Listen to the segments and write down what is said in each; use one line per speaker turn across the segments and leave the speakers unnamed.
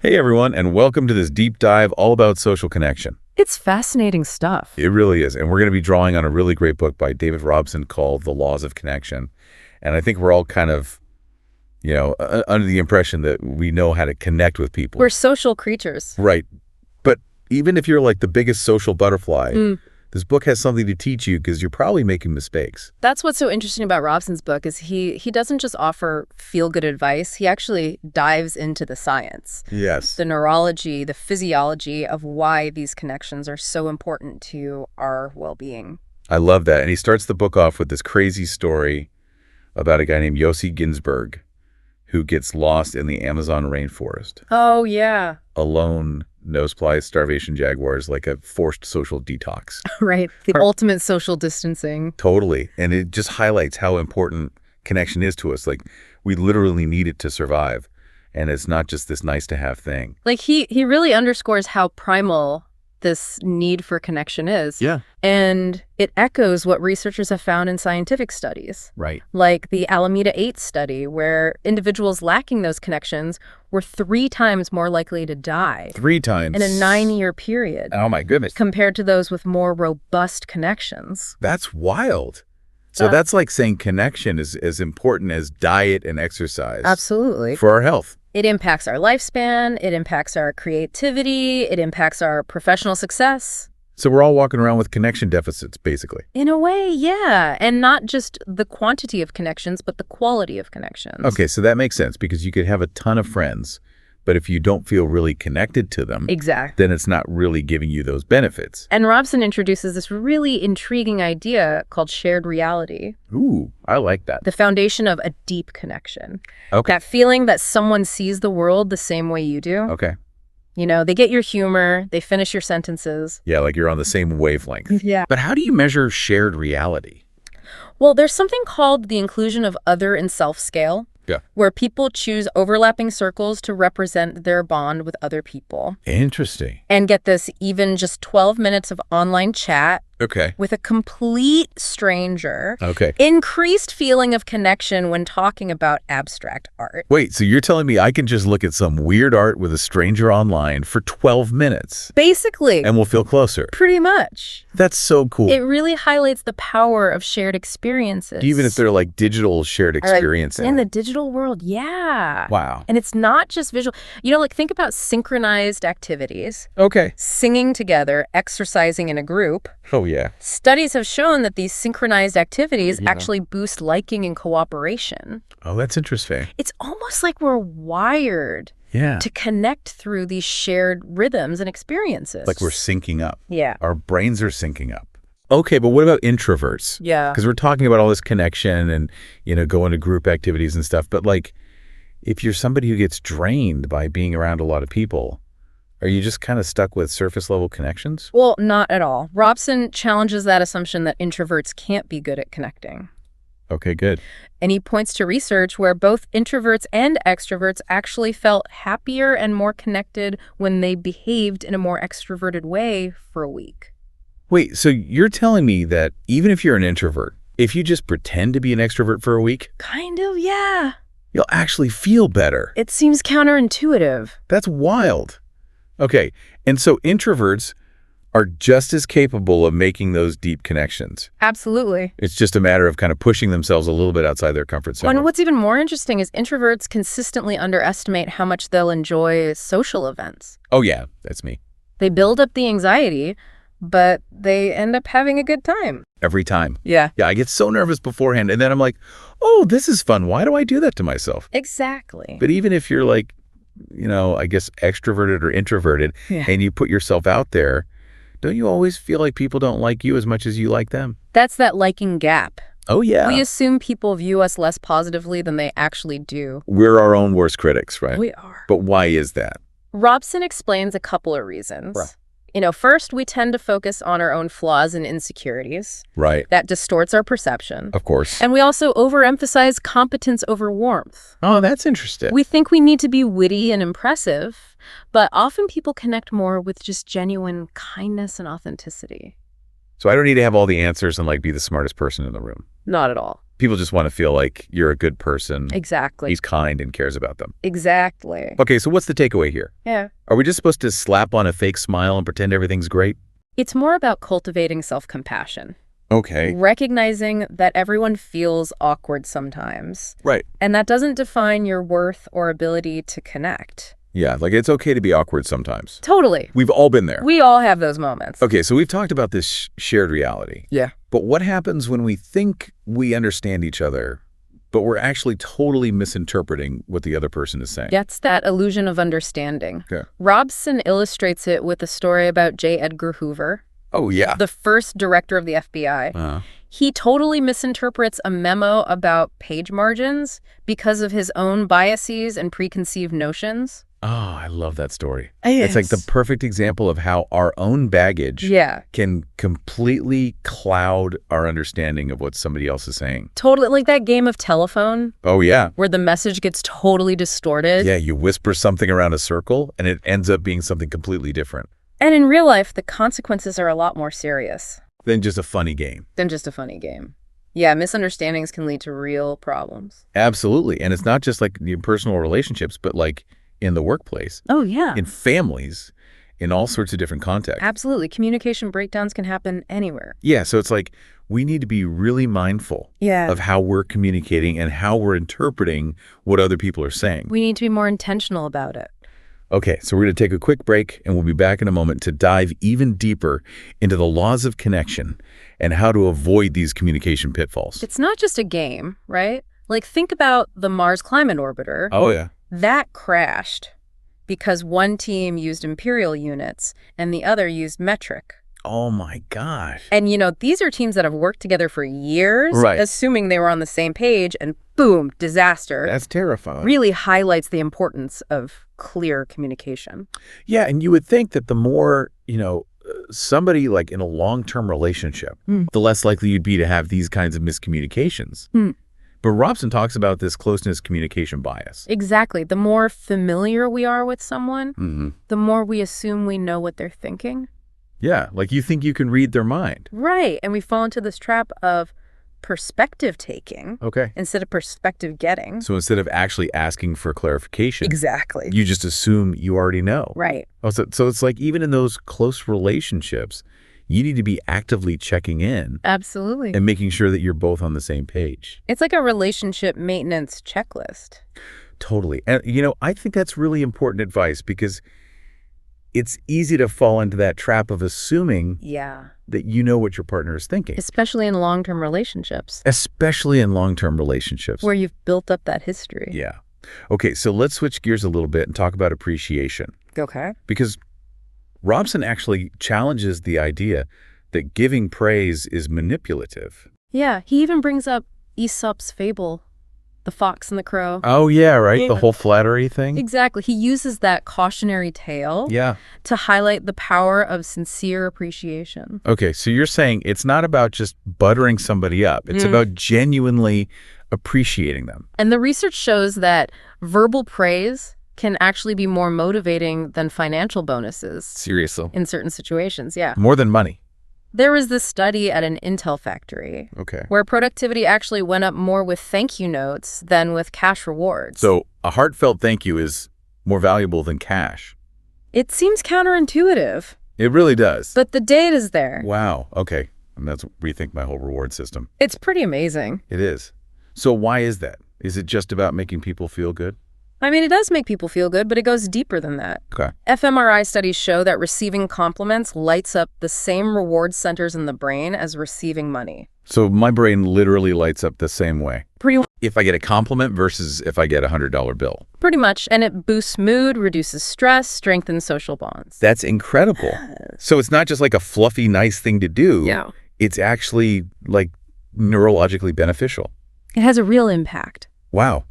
Hey everyone, and welcome to this deep dive all about social connection.
It's fascinating stuff.
It really is, and we're going to be drawing on a really great book by David Robson called The Laws of Connection. And I think we're all kind of, under the impression that we know how to connect with people.
We're social creatures.
Right. But even if you're like the biggest social butterfly, this book has something to teach you because you're probably making mistakes.
That's what's so interesting about Robson's book is he doesn't just offer feel-good advice. He actually dives into the science.
Yes.
The neurology, the physiology of why these connections are so important to our well-being.
I love that. And he starts the book off with this crazy story about a guy named Yossi Ginsberg who gets lost in the Amazon rainforest.
Oh, yeah.
Alone, no supplies, starvation jaguars, like a forced social detox.
Right. The ultimate social distancing.
Totally. And it just highlights how important connection is to us. Like, we literally need it to survive. And it's not just this nice to have thing.
Like he really underscores how primal this need for connection is.
Yeah.
And it echoes what researchers have found in scientific studies.
Right.
Like the Alameda 8 study, where individuals lacking those connections were 3 times more likely to die.
3 times.
In a 9-year period.
Oh, my goodness.
Compared to those with more robust connections.
That's wild. So that's like saying connection is as important as diet and exercise.
Absolutely.
For our health.
It impacts our lifespan, it impacts our creativity, it impacts our professional success.
So we're all walking around with connection deficits, basically.
In a way, yeah. And not just the quantity of connections, but the quality of connections.
Okay, so that makes sense because you could have a ton of friends, but if you don't feel really connected to them,
exactly,
then it's not really giving you those benefits.
And Robson introduces this really intriguing idea called shared reality.
Ooh, I like that.
The foundation of a deep connection.
Okay.
That feeling that someone sees the world the same way you do.
Okay.
You know, they get your humor, they finish your sentences.
Yeah, like you're on the same wavelength.
Yeah.
But how do you measure shared reality?
Well, there's something called the inclusion of other in self scale.
Yeah.
Where people choose overlapping circles to represent their bond with other people.
Interesting.
And get this, even just 12 minutes of online chat
Okay.
with a complete stranger.
Okay.
Increased feeling of connection when talking about abstract art.
Wait, so you're telling me I can just look at some weird art with a stranger online for 12 minutes?
Basically.
And we'll feel closer.
Pretty much.
That's so cool.
It really highlights the power of shared experiences.
Even if they're like digital shared experiences.
In the digital world, yeah.
Wow.
And it's not just visual. You know, like think about synchronized activities.
Okay.
Singing together, exercising in a group.
Oh, yeah.
Studies have shown that these synchronized activities actually boost liking and cooperation.
Oh, that's interesting.
It's almost like we're wired to connect through these shared rhythms and experiences.
Like we're syncing up.
Yeah.
Our brains are syncing up. Okay, but what about introverts?
Yeah.
Because we're talking about all this connection and, going to group activities and stuff. But like, if you're somebody who gets drained by being around a lot of people, are you just kind of stuck with surface level connections?
Well, not at all. Robson challenges that assumption that introverts can't be good at connecting.
Okay, good.
And he points to research where both introverts and extroverts actually felt happier and more connected when they behaved in a more extroverted way for a week.
Wait, so you're telling me that even if you're an introvert, if you just pretend to be an extrovert for a week?
Kind of, yeah.
You'll actually feel better.
It seems counterintuitive.
That's wild. Okay, and so introverts are just as capable of making those deep connections.
Absolutely.
It's just a matter of kind of pushing themselves a little bit outside their comfort zone.
And what's even more interesting is introverts consistently underestimate how much they'll enjoy social events.
Oh, yeah, that's me.
They build up the anxiety, but they end up having a good time.
Every time.
Yeah.
Yeah, I get so nervous beforehand, and then I'm like, oh, this is fun. Why do I do that to myself?
Exactly.
But even if you're like, I guess extroverted or introverted, and you put yourself out there, don't you always feel like people don't like you as much as you like them?
That's that liking gap.
Oh, yeah.
We assume people view us less positively than they actually do.
We're our own worst critics, right?
We are.
But why is that?
Robson explains a couple of reasons.
Right.
First, we tend to focus on our own flaws and insecurities.
Right.
That distorts our perception.
Of course.
And we also overemphasize competence over warmth.
Oh, that's interesting.
We think we need to be witty and impressive, but often people connect more with just genuine kindness and authenticity.
So I don't need to have all the answers and be the smartest person in the room.
Not at all.
People just want to feel like you're a good person.
Exactly.
He's kind and cares about them.
Exactly.
Okay, so what's the takeaway here?
Yeah.
Are we just supposed to slap on a fake smile and pretend everything's great?
It's more about cultivating self-compassion.
Okay.
Recognizing that everyone feels awkward sometimes.
Right.
And that doesn't define your worth or ability to connect.
Yeah, like it's okay to be awkward sometimes.
Totally.
We've all been there.
We all have those moments.
Okay, so we've talked about this shared reality.
Yeah.
But what happens when we think we understand each other, but we're actually totally misinterpreting what the other person is saying?
That's that illusion of understanding.
Okay.
Robson illustrates it with a story about J. Edgar Hoover,
Oh, yeah.
the first director of the FBI. He totally misinterprets a memo about page margins because of his own biases and preconceived notions.
Oh, I love that story.
Yes.
It's like the perfect example of how our own baggage
Yeah.
can completely cloud our understanding of what somebody else is saying.
Totally, like that game of telephone
Oh, yeah.
where the message gets totally distorted.
Yeah, you whisper something around a circle, and it ends up being something completely different
And in real life, the consequences are a lot more serious
than just a funny game.
than just a funny game. Yeah, misunderstandings can lead to real problems.
Absolutely. And it's not just like your personal relationships, but like in the workplace,
Oh, yeah.
in families, in all sorts of different contexts.
Absolutely. Communication breakdowns can happen anywhere.
Yeah, so it's like we need to be really mindful
Yeah.
of how we're communicating and how we're interpreting what other people are saying.
We need to be more intentional about it.
Okay, so we're going to take a quick break, and we'll be back in a moment to dive even deeper into the laws of connection and how to avoid these communication pitfalls.
It's not just a game, right? Like, think about the Mars Climate Orbiter.
Oh, yeah.
That crashed because one team used imperial units and the other used metric.
Oh, my gosh.
And, these are teams that have worked together for years,
Right.
assuming they were on the same page, and boom, disaster.
That's terrifying.
Really highlights the importance of clear communication.
Yeah, and you would think that the more, somebody like in a long-term relationship, the less likely you'd be to have these kinds of miscommunications. But Robson talks about this closeness communication bias.
Exactly. The more familiar we are with someone,
Mm-hmm.
the more we assume we know what they're thinking.
Yeah, like you think you can read their mind.
Right. And we fall into this trap of perspective taking
Okay.
instead of perspective getting.
So instead of actually asking for clarification,
Exactly.
you just assume you already know.
Right.
Oh, so it's like even in those close relationships, you need to be actively checking in
Absolutely.
and making sure that you're both on the same page.
It's like a relationship maintenance checklist.
Totally. And, I think that's really important advice because it's easy to fall into that trap of assuming
Yeah.
that you know what your partner is thinking,
Especially in long-term relationships
especially in long-term relationships.
where you've built up that history.
Yeah. Okay, so let's switch gears a little bit and talk about appreciation.
Okay.
Because Robson actually challenges the idea that giving praise is manipulative.
Yeah. He even brings up Aesop's fable, the fox and the crow.
Oh, yeah, right?
Yeah.
The whole flattery thing?
Exactly. He uses that cautionary tale
Yeah.
to highlight the power of sincere appreciation.
Okay, so you're saying it's not about just buttering somebody up. It's about genuinely appreciating them.
And the research shows that verbal praise can actually be more motivating than financial bonuses
Seriously.
in certain situations. Yeah.
More than money.
There was this study at an Intel factory
Okay.
where productivity actually went up more with thank you notes than with cash rewards.
So a heartfelt thank you is more valuable than cash.
It seems counterintuitive,
It really does.
but the data's there.
Wow. Okay. And that's rethink my whole reward system.
It's pretty amazing.
It is. So why is that? Is it just about making people feel good?
I mean, it does make people feel good, but it goes deeper than that.
Okay.
fMRI studies show that receiving compliments lights up the same reward centers in the brain as receiving money.
So my brain literally lights up the same way.
Pretty
If I get a compliment versus if I get a $100 bill.
much. And it boosts mood, reduces stress, strengthens social bonds.
That's incredible. So it's not just like a fluffy, nice thing to do.
Yeah.
It's actually like neurologically beneficial.
It has a real impact.
Wow.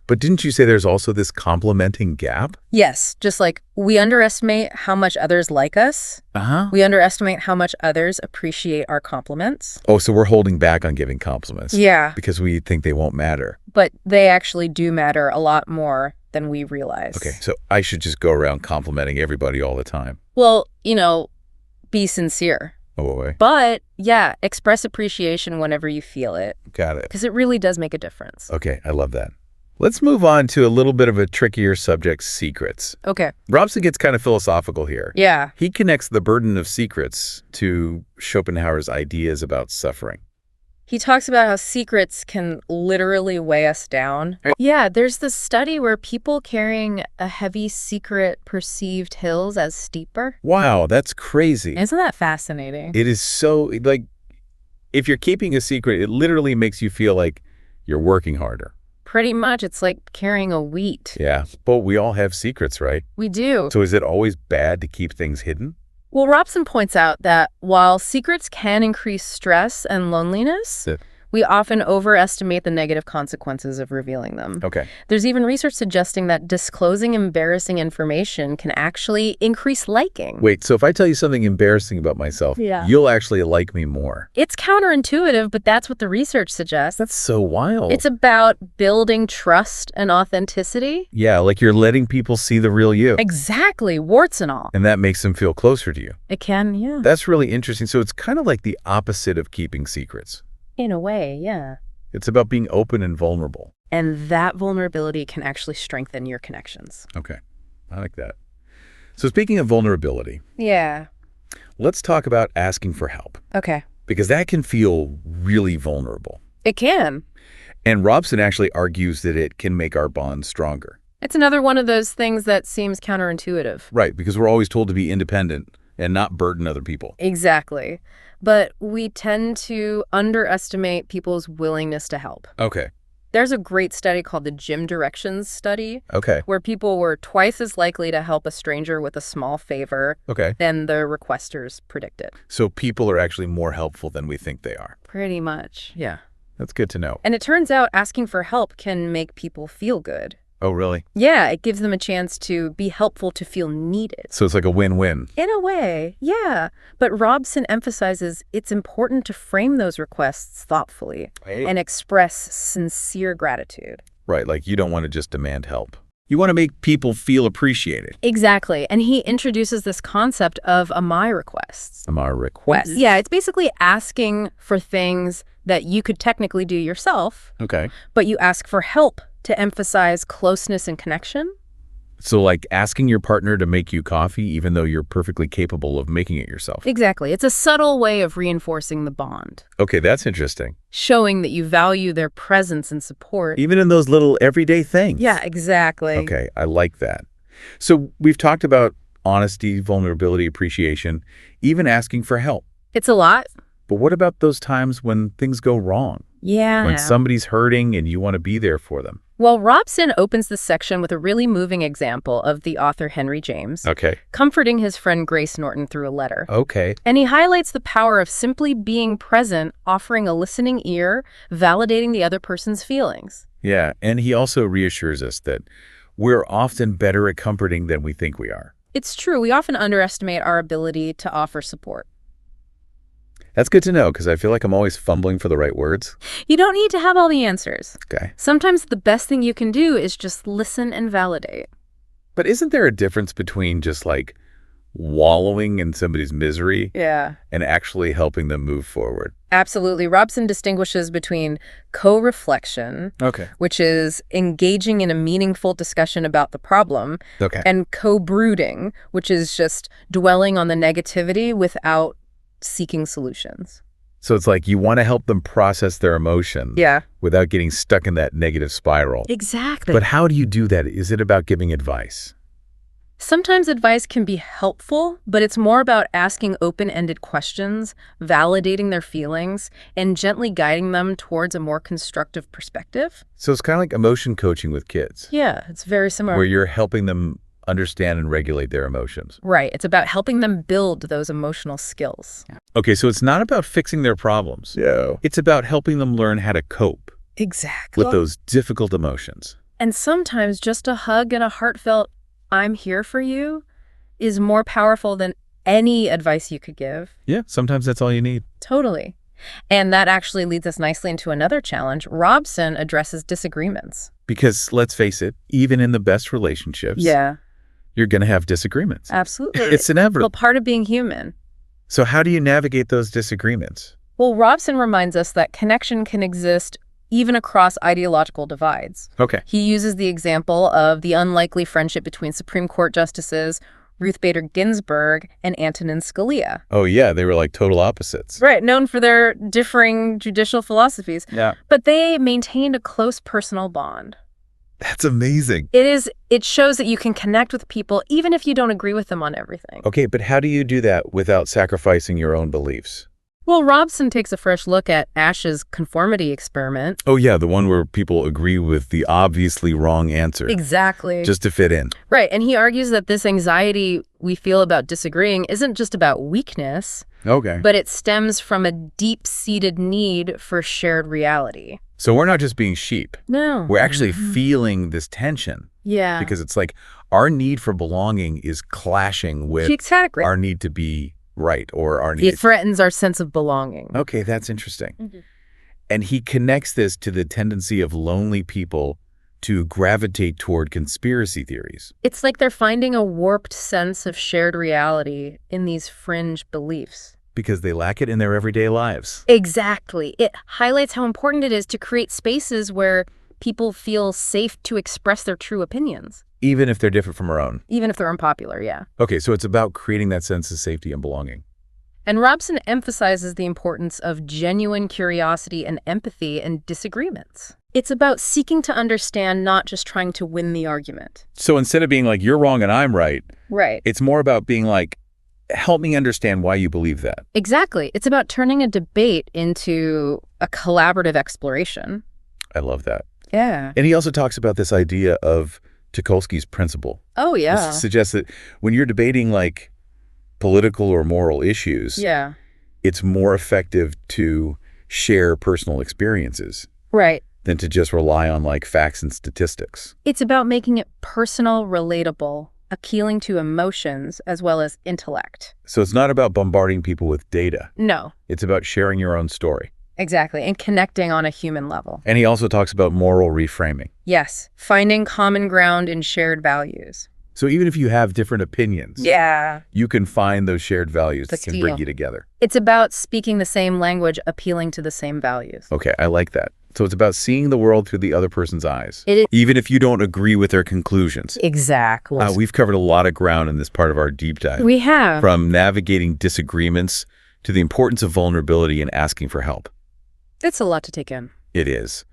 But didn't you say there's also this complimenting gap?
Yes, just like we underestimate how much others like us.
Uh-huh.
We underestimate how much others appreciate our compliments.
Oh, so we're holding back on giving compliments.
Yeah.
Because we think they won't matter.
But they actually do matter a lot more than we realize.
Okay, so I should just go around complimenting everybody all the time.
Well, be sincere.
Oh, boy.
But yeah, express appreciation whenever you feel it,
Got it.
because it really does make a difference.
Okay, I love that. Let's move on to a little bit of a trickier subject, secrets.
Okay.
Robson gets kind of philosophical here.
Yeah.
He connects the burden of secrets to Schopenhauer's ideas about suffering.
He talks about how secrets can literally weigh us down. Yeah, there's this study where people carrying a heavy secret perceived hills as steeper.
Wow, that's crazy.
Isn't that fascinating?
It is so, like, if you're keeping a secret, it literally makes you feel like you're working harder.
Pretty much, it's like carrying a wheat.
Yeah, but we all have secrets, right?
We do.
So is it always bad to keep things hidden?
Well, Robson points out that while secrets can increase stress and loneliness, we often overestimate the negative consequences of revealing them.
Okay.
There's even research suggesting that disclosing embarrassing information can actually increase liking.
Wait, so if I tell you something embarrassing about myself,
Yeah.
you'll actually like me more.
It's counterintuitive, but that's what the research suggests.
That's so wild.
It's about building trust and authenticity.
Yeah, like you're letting people see the real you.
Exactly, warts and all.
And that makes them feel closer to you.
It can, yeah.
That's really interesting. So it's kind of like the opposite of keeping secrets.
In a way, yeah.
It's about being open and vulnerable.
And that vulnerability can actually strengthen your connections.
Okay, I like that. So speaking of vulnerability,
Yeah.
let's talk about asking for help,
Okay.
because that can feel really vulnerable.
It can.
And Robson actually argues that it can make our bonds stronger.
It's another one of those things that seems counterintuitive.
Right, because we're always told to be independent and not burden other people.
Exactly. But we tend to underestimate people's willingness to help.
Okay,
There's a great study called the Gym Directions Study,
okay,
where people were twice as likely to help a stranger with a small favor
okay.
than the requesters predicted.
So people are actually more helpful than we think they are.
Pretty much. Yeah.
That's good to know.
And it turns out asking for help can make people feel good.
Oh, really?
Yeah, it gives them a chance to be helpful, to feel needed.
So it's like a win-win.
In a way, yeah. But Robson emphasizes it's important to frame those requests thoughtfully and express sincere gratitude.
Right, like you don't want to just demand help. You want to make people feel appreciated.
Exactly. And he introduces this concept of a my requests.
Our request.
Yeah, it's basically asking for things that you could technically do yourself,
Okay.
but you ask for help to emphasize closeness and connection.
So like asking your partner to make you coffee even though you're perfectly capable of making it yourself.
Exactly. It's a subtle way of reinforcing the bond,
Okay, that's interesting.
showing that you value their presence and support.
Even in those little everyday things.
Yeah, exactly.
Okay, I like that. So we've talked about honesty, vulnerability, appreciation, even asking for help.
It's a lot.
But what about those times when things go wrong?
Yeah.
When somebody's hurting and you want to be there for them?
Well, Robson opens this section with a really moving example of the author Henry James
Okay.
comforting his friend Grace Norton through a letter.
Okay.
And he highlights the power of simply being present, offering a listening ear, validating the other person's feelings.
Yeah, and he also reassures us that we're often better at comforting than we think we are.
It's true, we often underestimate our ability to offer support.
That's good to know because I feel like I'm always fumbling for the right words.
You don't need to have all the answers.
Okay.
Sometimes the best thing you can do is just listen and validate.
But isn't there a difference between just like wallowing in somebody's misery
Yeah.
and actually helping them move forward?
Absolutely. Robson distinguishes between co-reflection,
Okay.
which is engaging in a meaningful discussion about the problem,
Okay.
and co-brooding, which is just dwelling on the negativity without seeking solutions.
So it's like you want to help them process their emotions
Yeah.
without getting stuck in that negative spiral.
Exactly.
But how do you do that? Is it about giving advice?
Sometimes advice can be helpful, but it's more about asking open-ended questions, validating their feelings, and gently guiding them towards a more constructive perspective.
So it's kind of like emotion coaching with kids,
Yeah, it's very similar.
where you're helping them understand and regulate their emotions.
Right. It's about helping them build those emotional skills.
Okay, so it's not about fixing their problems. Yeah. It's about helping them learn how to cope
Exactly.
with those difficult emotions.
And sometimes just a hug and a heartfelt, I'm here for you, is more powerful than any advice you could give.
Yeah, sometimes that's all you need.
Totally. And that actually leads us nicely into another challenge. Robson addresses disagreements.
Because let's face it, even in the best relationships, you're going to have disagreements.
Absolutely.
It's inevitable.
Well, part of being human.
So how do you navigate those disagreements?
Well, Robson reminds us that connection can exist even across ideological divides.
Okay.
He uses the example of the unlikely friendship between Supreme Court Justices Ruth Bader Ginsburg and Antonin Scalia.
Oh, yeah, they were like total opposites.
Right, known for their differing judicial philosophies.
Yeah.
But they maintained a close personal bond.
That's amazing.
It shows that you can connect with people even if you don't agree with them on everything.
Okay, but how do you do that without sacrificing your own beliefs?
Well, Robson takes a fresh look at Ashe's conformity experiment.
Oh, yeah, the one where people agree with the obviously wrong answer.
Exactly.
Just to fit in.
Right, and he argues that this anxiety we feel about disagreeing isn't just about weakness,
Okay.
but it stems from a deep-seated need for shared reality.
So we're not just being sheep.
No.
We're actually feeling this tension
Yeah.
because it's like our need for belonging is clashing with
Exactly.
our need to be right or our need.
It threatens our sense of belonging.
Okay, that's interesting.
Mhm.
And he connects this to the tendency of lonely people to gravitate toward conspiracy theories.
It's like they're finding a warped sense of shared reality in these fringe beliefs.
Because they lack it in their everyday lives.
Exactly. It highlights how important it is to create spaces where people feel safe to express their true opinions.
Even if they're different from our own.
Even if they're unpopular, yeah.
Okay, so it's about creating that sense of safety and belonging.
And Robson emphasizes the importance of genuine curiosity and empathy in disagreements. It's about seeking to understand, not just trying to win the argument.
So instead of being like, you're wrong and I'm right,
Right.
it's more about being like, help me understand why you believe that.
Exactly. It's about turning a debate into a collaborative exploration.
I love that.
Yeah.
And he also talks about this idea of Tucholsky's principle.
Oh, yeah.
This suggests that when you're debating like political or moral issues,
Yeah.
it's more effective to share personal experiences
Right.
than to just rely on like facts and statistics.
It's about making it personal, relatable, appealing to emotions as well as intellect.
So it's not about bombarding people with data.
No,
It's about sharing your own story.
exactly. And connecting on a human level.
And he also talks about moral reframing.
Yes. Finding common ground in shared values.
So even if you have different opinions,
Yeah.
you can find those shared values
The
that can bring
deal.
you together.
It's about speaking the same language, appealing to the same values.
Okay, I like that. So it's about seeing the world through the other person's eyes,
It is.
even if you don't agree with their conclusions.
Exactly.
We've covered a lot of ground in this part of our deep dive,
We have.
from navigating disagreements to the importance of vulnerability and asking for help.
It's a lot to take in.
It is.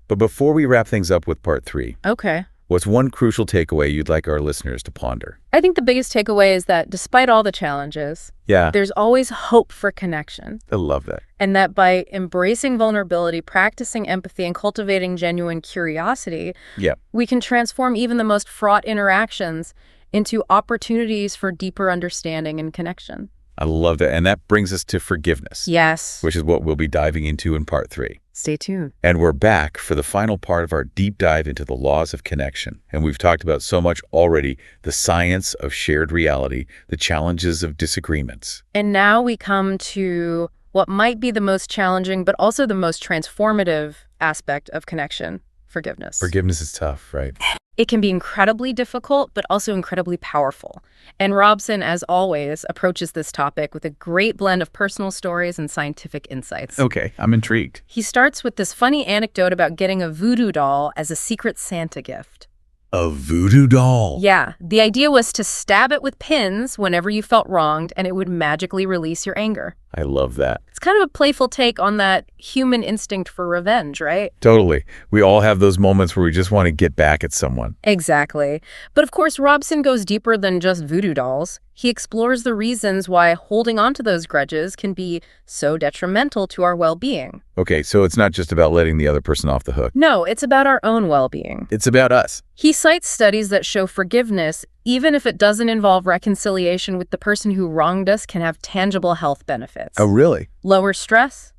But before we wrap things up with part 3,
Okay.
what's one crucial takeaway you'd like our listeners to ponder?
I think the biggest takeaway is that despite all the challenges,
Yeah,
there's always hope for connection.
I love that.
And that by embracing vulnerability, practicing empathy, and cultivating genuine curiosity,
Yeah.
we can transform even the most fraught interactions into opportunities for deeper understanding and connection.
I love that. And that brings us to forgiveness,
Yes.
which is what we'll be diving into in part 3.
Stay tuned.
And we're back for the final part of our deep dive into the laws of connection. And we've talked about so much already: the science of shared reality, the challenges of disagreements.
And now we come to what might be the most challenging, but also the most transformative aspect of connection: forgiveness.
Forgiveness is tough, right?
It can be incredibly difficult, but also incredibly powerful. And Robson, as always, approaches this topic with a great blend of personal stories and scientific insights.
Okay, I'm intrigued.
He starts with this funny anecdote about getting a voodoo doll as a secret Santa gift.
A voodoo doll.
Yeah, the idea was to stab it with pins whenever you felt wronged, and it would magically release your anger.
I love that.
It's kind of a playful take on that human instinct for revenge, right?
Totally. We all have those moments where we just want to get back at someone.
Exactly. But of course, Robson goes deeper than just voodoo dolls. He explores the reasons why holding on to those grudges can be so detrimental to our well-being.
Okay, so it's not just about letting the other person off the hook.
No, it's about our own well-being.
It's about us.
He cites studies that show forgiveness, even if it doesn't involve reconciliation with the person who wronged us, can have tangible health benefits.
Oh, really?
Lower stress,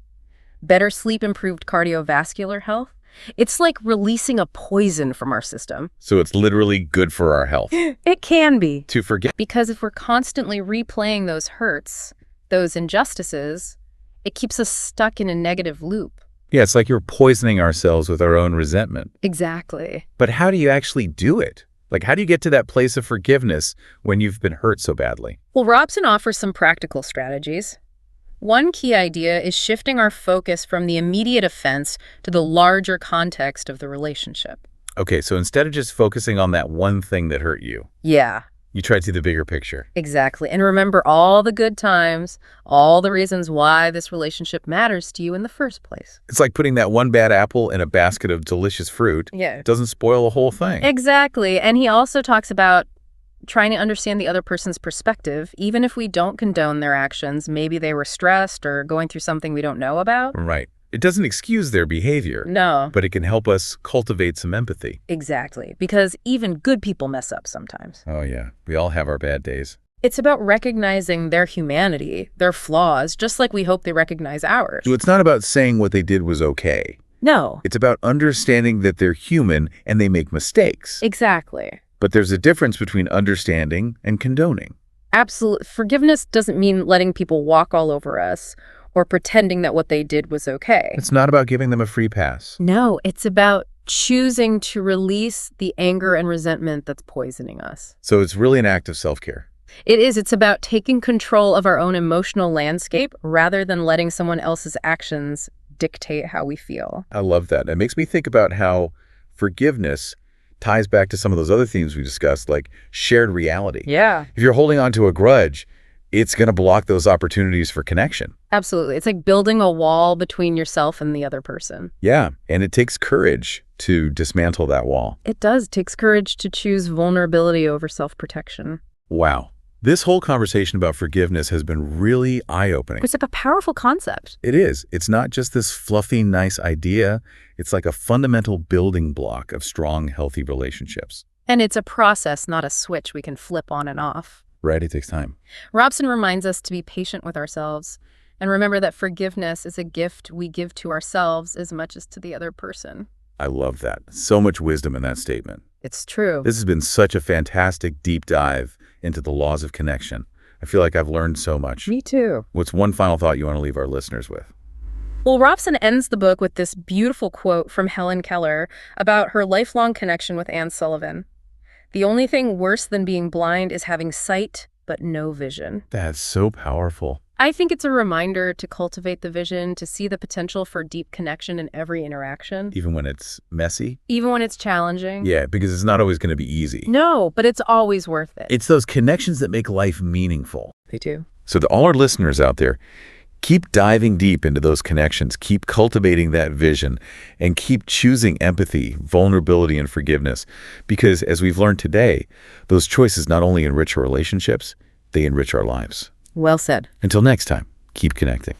better sleep, improved cardiovascular health. It's like releasing a poison from our system.
So it's literally good for our health
It can be.
to forget.
Because if we're constantly replaying those hurts, those injustices, it keeps us stuck in a negative loop.
Yeah, it's like you're poisoning ourselves with our own resentment.
Exactly.
But how do you actually do it? Like, how do you get to that place of forgiveness when you've been hurt so badly?
Well, Robson offers some practical strategies. One key idea is shifting our focus from the immediate offense to the larger context of the relationship.
Okay, so instead of just focusing on that one thing that hurt you,
Yeah,
you try to see the bigger picture.
exactly. And remember all the good times, all the reasons why this relationship matters to you in the first place.
It's like putting that one bad apple in a basket of delicious fruit.
Yeah.
It doesn't spoil the whole thing.
Exactly. And he also talks about trying to understand the other person's perspective, even if we don't condone their actions. Maybe they were stressed or going through something we don't know about.
Right. It doesn't excuse their behavior,
No,
but it can help us cultivate some empathy.
exactly. Because even good people mess up sometimes.
Oh, yeah. We all have our bad days.
It's about recognizing their humanity, their flaws, just like we hope they recognize ours.
So it's not about saying what they did was okay.
No,
It's about understanding that they're human and they make mistakes.
exactly.
But there's a difference between understanding and condoning.
Absolute forgiveness doesn't mean letting people walk all over us or pretending that what they did was okay.
It's not about giving them a free pass.
No, it's about choosing to release the anger and resentment that's poisoning us.
So it's really an act of self-care.
It is. It's about taking control of our own emotional landscape rather than letting someone else's actions dictate how we feel.
I love that. It makes me think about how forgiveness ties back to some of those other themes we discussed, like shared reality.
Yeah.
If you're holding on to a grudge, it's going to block those opportunities for connection.
Absolutely. It's like building a wall between yourself and the other person.
Yeah, and it takes courage to dismantle that wall.
It does. It takes courage to choose vulnerability over self-protection.
Wow. This whole conversation about forgiveness has been really eye-opening.
It's like a powerful concept.
It is. It's not just this fluffy, nice idea. It's like a fundamental building block of strong, healthy relationships.
And it's a process, not a switch we can flip on and off.
Right? It takes time.
Robson reminds us to be patient with ourselves and remember that forgiveness is a gift we give to ourselves as much as to the other person.
I love that. So much wisdom in that statement.
It's true.
This has been such a fantastic deep dive into the laws of connection. I feel like I've learned so much.
Me too.
What's one final thought you want to leave our listeners with?
Well, Robson ends the book with this beautiful quote from Helen Keller about her lifelong connection with Anne Sullivan. The only thing worse than being blind is having sight but no vision.
That's so powerful.
I think it's a reminder to cultivate the vision, to see the potential for deep connection in every interaction,
Even when it's messy?
even when it's challenging.
Yeah, because it's not always going to be easy.
No, but it's always worth it.
It's those connections that make life meaningful.
They do.
So to all our listeners out there, keep diving deep into those connections, keep cultivating that vision, and keep choosing empathy, vulnerability, and forgiveness. Because as we've learned today, those choices not only enrich our relationships, they enrich our lives.
Well said.
Until next time, keep connecting.